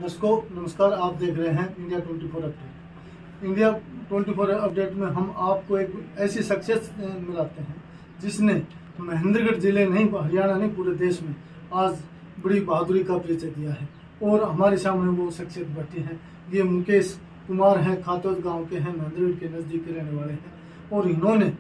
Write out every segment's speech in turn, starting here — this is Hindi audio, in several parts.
दर्शकों नमस्कार, आप देख रहे हैं इंडिया 24 अपडेट। इंडिया 24 अपडेट में हम आपको एक ऐसी शख्सियत मिलाते हैं जिसने महेंद्रगढ़ जिले नहीं, हरियाणा नहीं, पूरे देश में आज बड़ी बहादुरी का परिचय दिया है। और हमारे सामने वो शख्सियत बैठी है। ये मुकेश कुमार हैं, खातौद गांव के हैं, महेंद्रगढ़ के नज़दीक के रहने वाले हैं और इन्होंने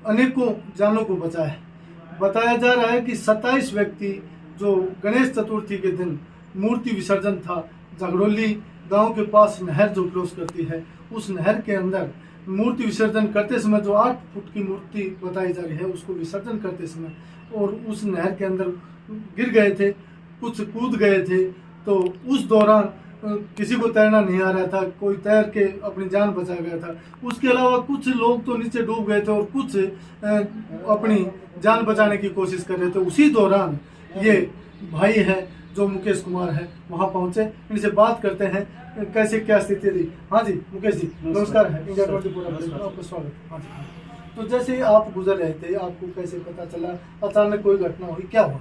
अनेकों जानों को बचाया है। बताया जा रहा है कि 27 व्यक्ति जो गणेश चतुर्थी के दिन मूर्ति विसर्जन था, झगड़ोली गांव के पास नहर जो क्रॉस करती है, उस नहर के अंदर मूर्ति विसर्जन करते समय जो 8 फुट की मूर्ति बताई जा रही है, उसको विसर्जन करते समय और उस नहर के अंदर गिर गए थे, कुछ कूद गए थे। तो उस दौरान किसी को तैरना नहीं आ रहा था, कोई तैर के अपनी जान बचा गया था। उसके अलावा कुछ लोग तो नीचे डूब गए थे और कुछ अपनी जान बचाने की कोशिश कर रहे थे। उसी दौरान ये भाई है जो मुकेश कुमार है, वहाँ पहुँचे। इनसे बात करते हैं कैसे क्या स्थिति रही। हाँ जी मुकेश जी, नमस्कार है, इंडिया 24 अपडेट में आपका स्वागत। हाँ जी, तो जैसे आप गुजर रहे थे, आपको कैसे पता चला, अचानक कोई घटना हुई, क्या हुआ?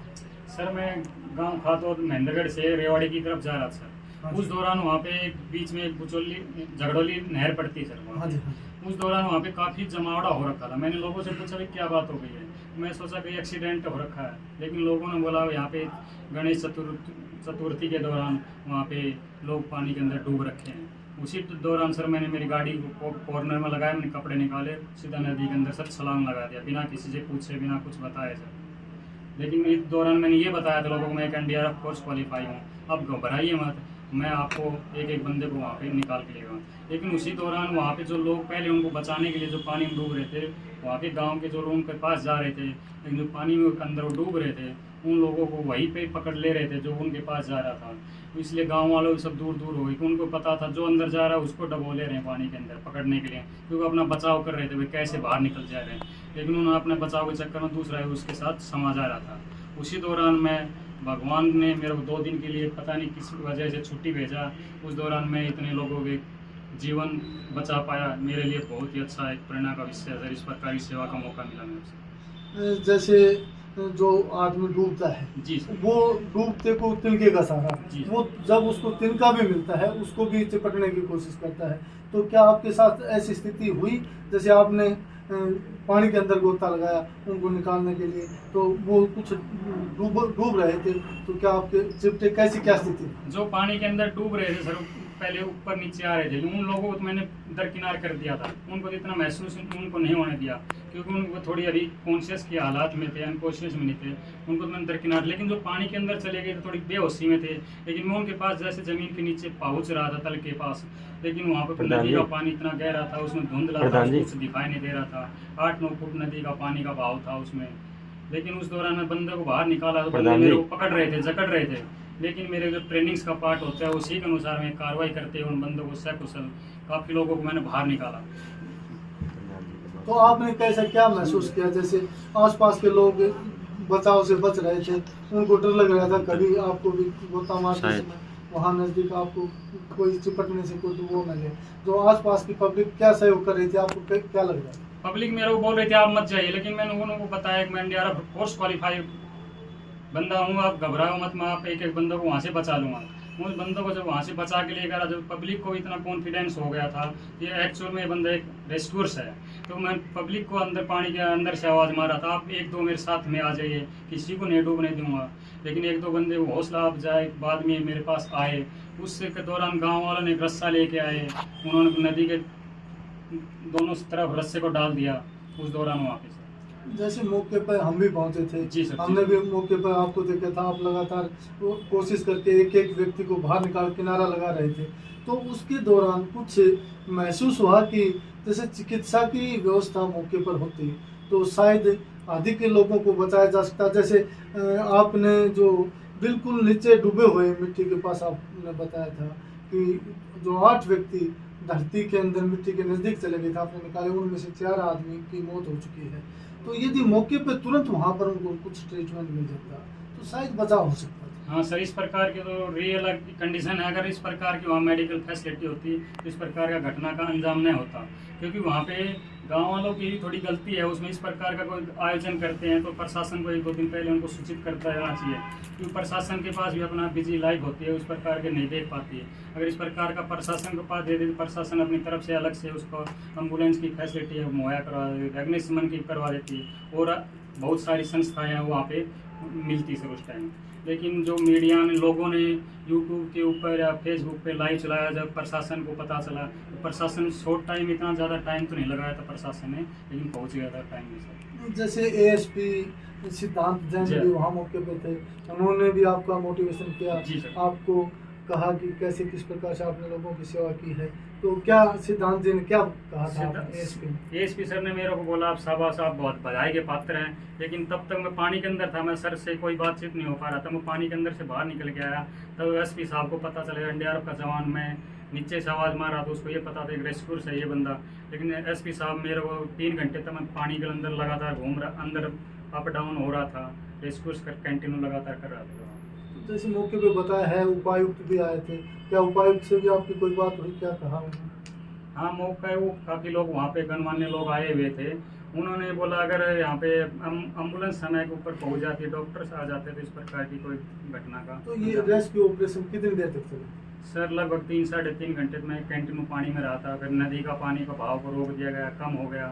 सर मैं गांव खातौद महेंद्रगढ़ से रेवाड़ी की तरफ जा रहा था सर। उस दौरान वहाँ पे बीच में झगड़ोली नहर पड़ती है सर। हाँ जी। उस दौरान वहाँ पे काफ़ी जमावड़ा हो रखा था। मैंने लोगों से पूछा कि क्या बात हो गई है। मैं सोचा कि एक्सीडेंट हो रखा है, लेकिन लोगों ने बोला यहाँ पे गणेश चतुर्थी के दौरान वहाँ पे लोग पानी के अंदर डूब रखे हैं। उसी दौरान सर मैंने मेरी गाड़ी को कॉर्नर में लगाया, मैंने कपड़े निकाले, सीधा नदी के अंदर सर छलांग लगा दिया, बिना किसी से पूछे, बिना कुछ बताए सर। लेकिन इस दौरान मैंने ये बताया था लोगों को, मैं एक NDRF कोर्स क्वालिफाई हूँ, अब घबराइए मत, मैं आपको एक एक बंदे को वहाँ पे निकाल के लेगा। लेकिन उसी दौरान वहाँ पे जो लोग पहले उनको बचाने के लिए जो पानी में डूब रहे थे, वहाँ के गांव के जो लोग उनके पास जा रहे थे, लेकिन जो पानी में अंदर वो डूब रहे थे, उन लोगों को वहीं पे पकड़ ले रहे थे जो उनके पास जा रहा था। तो इसलिए गांव वालों सब दूर दूर हो गए, कि उनको पता था जो अंदर जा रहा है उसको डबो ले रहे हैं पानी के अंदर पकड़ने के लिए, क्योंकि अपना बचाव कर रहे थे, वे कैसे बाहर निकल जा रहे हैं। लेकिन उन्होंने अपने बचाव के चक्कर में दूसरा है उसके साथ समा जा रहा था। उसी दौरान मैं, भगवान ने मेरे को 2 दिन के लिए पता नहीं किस वजह से छुट्टी भेजा। उस दौरान मैं इतने लोगों के जीवन बचा पाया, मेरे लिए बहुत ही अच्छा एक प्रेरणा का विषय है। इस प्रकार की सेवा का मौका मिला मेरे से। जैसे जो आदमी डूबता है जी सर, वो डूबते को तिनके का सहारा, वो जब उसको तिनका भी मिलता है उसको भी चिपटने की कोशिश करता है। तो क्या आपके साथ ऐसी स्थिति हुई, जैसे आपने पानी के अंदर गोता लगाया उनको निकालने के लिए, तो वो कुछ डूब रहे थे, तो क्या आपके चिपटे, कैसी क्या स्थिति? जो पानी के अंदर डूब रहे थे सर, पहले ऊपर नीचे आ रहे थे, उन लोगों को तो मैंने दरकिनार कर दिया था। उनको तो इतना महसूस उनको नहीं होने दिया, क्योंकि उनको थोड़ी अभी कॉन्शियस के हालात में थे, अनकॉन्शियस में नहीं थे, उनको तो मैंने दरकिनार। लेकिन जो पानी के अंदर चले गए थे थोड़ी बेहोशी में थे, लेकिन मैं उनके पास जैसे जमीन के नीचे पहुंच रहा था, तल के पास, लेकिन वहाँ पे नदी का पानी इतना गहरा था, उसमें धुंधला था, कुछ दिखाई नहीं दे रहा था। 8-9 फुट नदी का पानी का बहाव था उसमें। लेकिन उस दौरान मैं बंदे को बाहर निकाला तो बंदे मेरे को पकड़ रहे थे, जकड़ रहे थे, लेकिन मेरे जो ट्रेनिंग्स का पार्ट होता है उसी के अनुसार मैं कार्रवाई करते हुए उन बंदों को सकुशल काफ़ी लोगों को मैंने बाहर निकाला। तो आपने कैसा क्या महसूस किया? जैसे आसपास के लोग बचाव से बच रहे थे, उनको डर लग रहा था कभी आपको भी गोता मारते समय वहाँ नज़दीक आपको कोई चिपटने से कोई वो न ले, जो आसपास की पब्लिक क्या सहयोग कर रही थी, आपको क्या लग रहा है? पब्लिक मेरे को बोल रही थी आप मत जाइए, लेकिन मैंने उनको बताया कि मैं NDRF कोर्स क्वालिफाई बंदा हूँ, आप घबराओ मत, मैं आप एक एक बंदों को वहाँ से बचा लूँगा। उन बंदों को जब वहाँ से बचा के लेकर जब पब्लिक को इतना कॉन्फिडेंस हो गया था, ये एक्चुअल में बंदा एक रेस्क्यूअर्स है, तो मैं पब्लिक को अंदर पानी के अंदर से आवाज़ मारा था, आप 1-2 मेरे साथ में आ जाइए, किसी को नहीं डूबने दूंगा। लेकिन 1-2 बंदे को हौसला अफजाई बाद में मेरे पास आए। उससे के दौरान गाँव वालों ने एक रस्सा लेके आए, उन्होंने नदी के दोनों तरफ रस्से को डाल दिया उस दौरान वहाँ पे। जैसे मौके पर हम भी पहुंचे थे जी सर, हमने भी मौके पर आपको देखा था, आप लगातार कोशिश करके एक एक व्यक्ति को बाहर निकाल किनारा लगा रहे थे। तो उसके दौरान कुछ महसूस हुआ कि जैसे चिकित्सा की व्यवस्था मौके पर होती तो शायद अधिक लोगों को बचाया जा सकता। जैसे आपने जो बिल्कुल नीचे डूबे हुए मिट्टी के पास आपने बताया था कि जो 8 व्यक्ति धरती के अंदर मिट्टी के नज़दीक चले गए थे, आपने निकाले, उनमें से 4 आदमी की मौत हो चुकी है। तो यदि मौके पर तुरंत वहाँ पर उनको कुछ ट्रीटमेंट मिल जाता तो शायद बचाव हो सकता था। हाँ सर, इस प्रकार की तो रियल कंडीशन है, अगर इस प्रकार की वहाँ मेडिकल फैसिलिटी होती तो इस प्रकार का घटना का अंजाम नहीं होता, क्योंकि वहाँ पे गांव वालों की भी थोड़ी गलती है उसमें। इस प्रकार का कोई आयोजन करते हैं तो प्रशासन को 1-2 दिन पहले उनको सूचित करता रहना चाहिए, क्योंकि प्रशासन के पास भी अपना बिजी लाइफ होती है, उस प्रकार के नहीं देख पाती है। अगर इस प्रकार का प्रशासन के पास दे दे तो प्रशासन अपनी तरफ से अलग से उसको एम्बुलेंस की फैसिलिटी है मुहैया करवा देती है, अग्निशमन की करवा देती है, और बहुत सारी संस्थाएँ हैं वहाँ पे मिलती सर उस टाइम। लेकिन जो मीडिया ने लोगों ने यूट्यूब के ऊपर या फेसबुक पे लाइव चलाया, जब प्रशासन को पता चला तो प्रशासन शॉर्ट टाइम, इतना ज़्यादा टाइम तो नहीं लगाया था प्रशासन ने, लेकिन पहुंच गया था टाइम में सर। जैसे एएसपी सिद्धांत जैन भी वहाँ मौके पे थे, उन्होंने भी आपका मोटिवेशन किया, जी सर। आपको कहा कि कैसे किस प्रकार से आपने लोगों की सेवा की है, तो क्या सिद्धांत जी ने क्या कहा था एएसपी? एएसपी सर ने मेरे को बोला आप शाबाश, आप बहुत बधाई के पात्र हैं, लेकिन तब तक मैं पानी के अंदर था, मैं सर से कोई बातचीत नहीं हो पा रहा था। मैं पानी के अंदर से बाहर निकल के आया तब एसपी साहब को पता चलेगा एनडीआरएफ का जवान, मैं नीचे से आवाज़ मारा तो उसको ये पता था कि रेस्क्यू से ये बंदा। लेकिन एसपी साहब मेरे को 3 घंटे तक मैं पानी के अंदर लगातार घूम रहा, अंदर अप डाउन हो रहा था, रेस्क्यू कर कंटिन्यू लगातार कर रहा था। जैसे मौके पे बताया है उपायुक्त भी आए थे, क्या उपायुक्त से भी आपकी कोई बात हुई, क्या कहा उन्होंने? हाँ, मौका है, वो काफ़ी लोग वहाँ पे गणमान्य लोग आए हुए थे। उन्होंने बोला अगर यहाँ पे एम्बुलेंस समय के ऊपर पहुँच जाती है, डॉक्टर्स आ जाते तो इस प्रकार की कोई घटना का। तो ये रेस्क्यू ऑपरेशन कितनी देर तक चला? सर लगभग 3-3.5 घंटे में कंटिन्यू पानी में रहा था। फिर नदी का पानी का बहाव को रोक दिया गया, कम हो गया।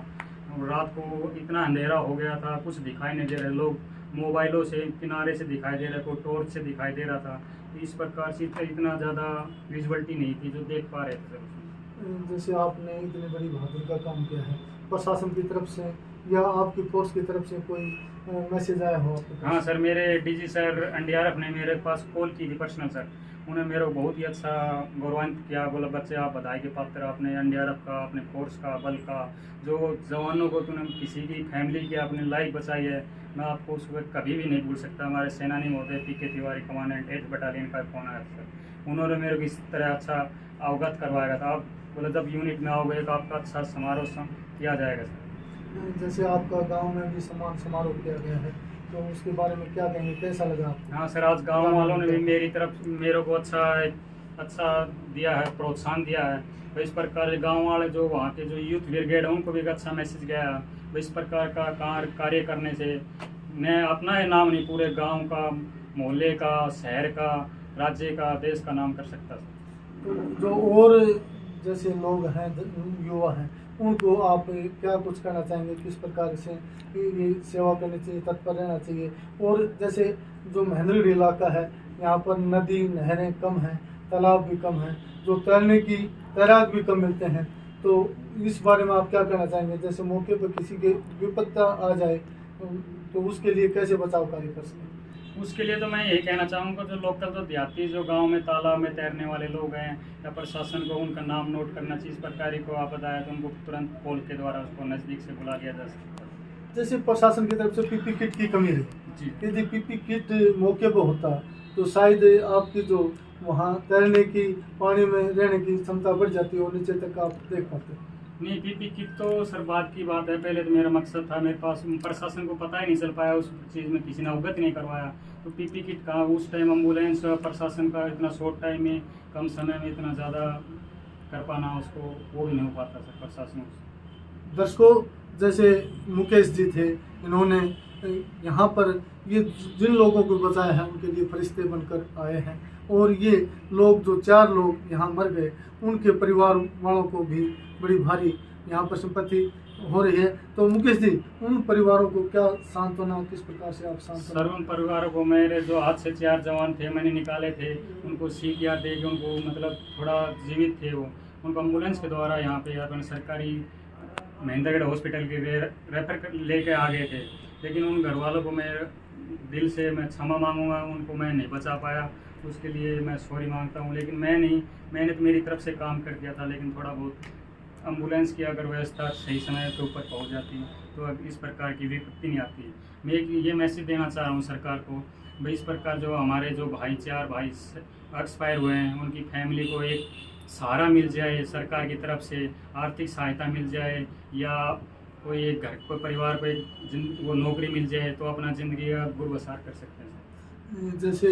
और रात को इतना अंधेरा हो गया था, कुछ दिखाई नहीं दे रहे, लोग मोबाइलों से किनारे से दिखाई दे रहे, कोई टॉर्च से दिखाई दे रहा था। इस प्रकार से इतना ज़्यादा विजुअलिटी नहीं थी जो देख पा रहे थे सर उसमें। जैसे आपने इतनी बड़ी बहादुरी का काम किया है, प्रशासन की तरफ से या आपकी फोर्स की तरफ से कोई मैसेज आया हो आपके पास? हाँ सर, मेरे डीजी सर एनडीआरएफ ने मेरे पास कॉल की थी पर्सनल सर। उन्होंने मेरे को बहुत ही अच्छा गौरवान्वित किया, बोला बच्चे आप बधाई के पात्र, आपने एनडीआरएफ का, अपने फोर्स का, बल का, जो जवानों को तूने किसी की फैमिली की आपने लाइफ बचाई है, मैं आपको उस वक्त कभी भी नहीं भूल सकता। हमारे सेनानी महोदय पीके तिवारी कमांडेंट 8th बटालियन का फोन आया सर, उन्होंने मेरे को इस तरह अच्छा अवगत करवाया था। आप बोले जब यूनिट में आओगे तो आपका अच्छा समारोह किया जाएगा सर। जैसे आपका गांव में भी सम्मान समारोह किया गया है, तो उसके बारे में क्या कहेंगे, कैसा लगा आपको? हाँ सर, आज गांव वालों ने भी मेरी तरफ मेरे को अच्छा दिया है, प्रोत्साहन दिया है। तो इस प्रकार गांव वाले जो वहाँ के जो यूथ ब्रिगेड है उनको भी एक अच्छा मैसेज गया है। तो इस प्रकार का कार्य करने से मैं अपना ही नाम नहीं, पूरे गांव का, मोहल्ले का, शहर का, राज्य का, देश का नाम कर सकता था। तो जो और जैसे लोग हैं, युवा हैं, उनको आप क्या कुछ कहना चाहेंगे, किस प्रकार से ये सेवा करनी चाहिए, तत्पर रहना चाहिए? और जैसे जो महेंद्रगढ़ इलाका है, यहाँ पर नदी नहरें कम हैं, तालाब भी कम हैं, जो तैरने की तैराक भी कम मिलते हैं, तो इस बारे में आप क्या कहना चाहेंगे? जैसे मौके पर किसी के विपत्ता आ जाए तो उसके लिए कैसे बचाव कार्य कर सकते हैं? उसके लिए तो मैं यही कहना चाहूँगा, जो लोकल जो देहाती जो गांव में तालाब में तैरने वाले लोग हैं, या प्रशासन को उनका नाम नोट करना चाहिए। इस प्रकार को आपदा है तो उनको तुरंत कॉल के द्वारा उसको नज़दीक से बुला लिया जा सकता है। जैसे प्रशासन की तरफ से पीपी किट की कमी रही जी, यदि पीपी किट मौके पर होता तो शायद आपकी जो वहाँ तैरने की, पानी में रहने की क्षमता बढ़ जाती और नीचे तक आप देख पाते। नहीं, पीपी किट तो सर बाद की बात है। पहले तो मेरा मकसद था, मेरे पास प्रशासन को पता ही नहीं चल पाया, उस चीज़ में किसी ने अवगत नहीं करवाया। तो पीपी किट कहाँ, उस टाइम एम्बुलेंस प्रशासन का इतना शॉर्ट टाइम में, कम समय में इतना ज़्यादा कर पाना, उसको वो भी नहीं हो पाता सर प्रशासन से। दर्शकों, जैसे मुकेश जी थे, इन्होंने यहाँ पर ये जिन लोगों को बचाया है उनके लिए फरिश्ते बनकर आए हैं, और ये लोग जो 4 लोग यहाँ मर गए, उनके परिवार वालों को भी बड़ी भारी यहाँ पर संपत्ति हो रही है। तो मुकेश जी, उन परिवारों को क्या सांत्वना, किस प्रकार से आप सांत्वना? सर, उन परिवारों को मेरे जो हाथ से 4 जवान थे मैंने निकाले थे, उनको CPR दे के उनको मतलब थोड़ा जीवित थे वो, उनको एम्बुलेंस के द्वारा यहाँ पे अपने सरकारी महेंद्रगढ़ हॉस्पिटल के रेफर लेके आ गए थे। लेकिन उन घर वालों को मैं दिल से मैं क्षमा मांगूंगा, उनको मैं नहीं बचा पाया, उसके लिए मैं सॉरी मांगता हूँ। लेकिन मैंने तो मेरी तरफ से काम कर दिया था, लेकिन थोड़ा बहुत एम्बुलेंस की अगर व्यवस्था सही समय के ऊपर पहुँच जाती तो अब इस प्रकार की विपत्ति नहीं आती। मैं ये मैसेज देना चाह रहा हूँ सरकार को, भाई इस प्रकार जो हमारे जो 4 भाई एक्सपायर हुए हैं, उनकी फैमिली को एक सहारा मिल जाए, सरकार की तरफ से आर्थिक सहायता मिल जाए, या कोई एक घर को परिवार को एक वो नौकरी मिल जाए तो अपना ज़िंदगी का गुरबसार कर सकते हैं। जैसे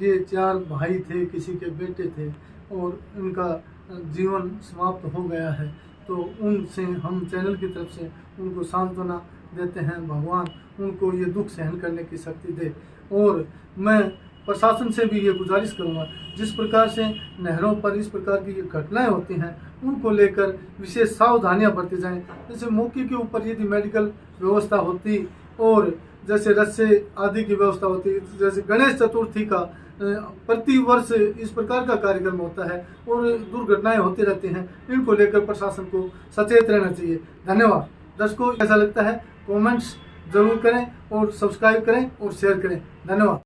ये 4 भाई थे, किसी के बेटे थे और उनका जीवन समाप्त हो गया है, तो उनसे हम चैनल की तरफ से उनको सांत्वना देते हैं। भगवान उनको ये दुख सहन करने की शक्ति दे। और मैं प्रशासन से भी ये गुजारिश करूँगा, जिस प्रकार से नहरों पर इस प्रकार की ये घटनाएं होती हैं उनको लेकर विशेष सावधानियां बरती जाएं। जैसे मौके के ऊपर यदि मेडिकल व्यवस्था होती और जैसे रस्से आदि की व्यवस्था होती, जैसे गणेश चतुर्थी का प्रति वर्ष इस प्रकार का कार्यक्रम होता है और दुर्घटनाएं होती रहती हैं, इनको लेकर प्रशासन को सचेत रहना चाहिए। धन्यवाद। दर्शकों, ऐसा लगता है कमेंट्स जरूर करें और सब्सक्राइब करें और शेयर करें। धन्यवाद।